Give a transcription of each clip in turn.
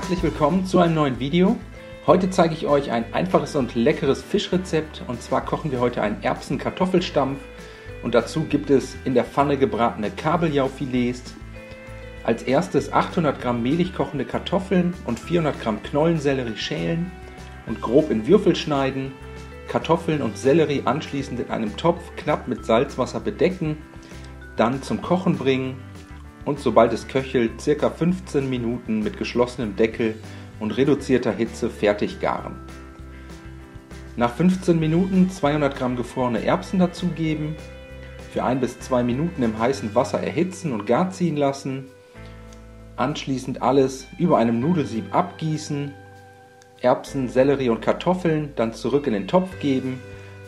herzlich willkommen zu einem neuen Video. Heute zeige ich euch ein einfaches und leckeres Fischrezept, und zwar kochen wir heute einen Erbsen-Kartoffelstampf und dazu gibt es in der Pfanne gebratene Kabeljaufilets. Als erstes 800 Gramm mehlig kochende Kartoffeln und 400 Gramm Knollensellerie schälen und grob in Würfel schneiden. Kartoffeln und Sellerie anschließend in einem Topf knapp mit Salzwasser bedecken, dann zum Kochen bringen und sobald es köchelt, ca. 15 Minuten mit geschlossenem Deckel und reduzierter Hitze fertig garen. Nach 15 Minuten 200 Gramm gefrorene Erbsen dazugeben, für 1 bis 2 Minuten im heißen Wasser erhitzen und gar ziehen lassen, anschließend alles über einem Nudelsieb abgießen, Erbsen, Sellerie und Kartoffeln dann zurück in den Topf geben,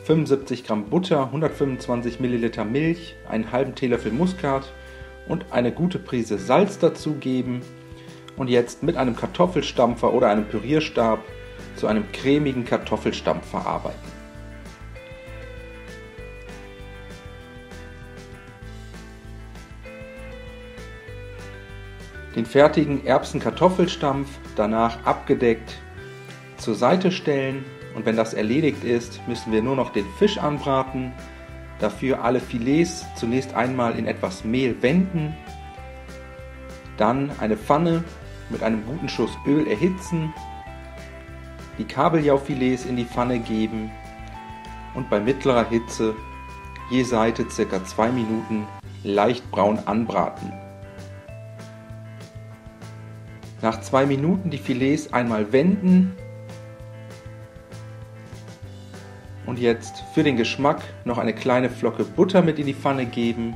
75 Gramm Butter, 125 Milliliter Milch, einen halben Teelöffel Muskat und eine gute Prise Salz dazugeben und jetzt mit einem Kartoffelstampfer oder einem Pürierstab zu einem cremigen Kartoffelstampf verarbeiten. Den fertigen Erbsen-Kartoffelstampf danach abgedeckt zur Seite stellen, und wenn das erledigt ist, müssen wir nur noch den Fisch anbraten. Dafür alle Filets zunächst einmal in etwas Mehl wenden, dann eine Pfanne mit einem guten Schuss Öl erhitzen, die Kabeljauffilets in die Pfanne geben und bei mittlerer Hitze je Seite ca. 2 Minuten leicht braun anbraten. Nach 2 Minuten die Filets einmal wenden und jetzt für den Geschmack noch eine kleine Flocke Butter mit in die Pfanne geben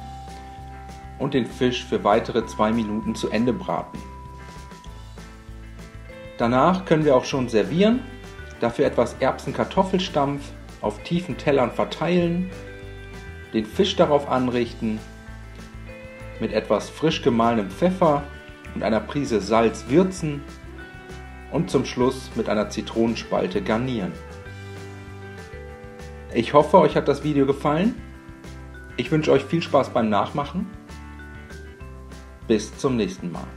und den Fisch für weitere 2 Minuten zu Ende braten. Danach können wir auch schon servieren, dafür etwas Erbsen-Kartoffelstampf auf tiefen Tellern verteilen, den Fisch darauf anrichten, mit etwas frisch gemahlenem Pfeffer und einer Prise Salz würzen und zum Schluss mit einer Zitronenspalte garnieren. Ich hoffe, euch hat das Video gefallen. Ich wünsche euch viel Spaß beim Nachmachen. Bis zum nächsten Mal.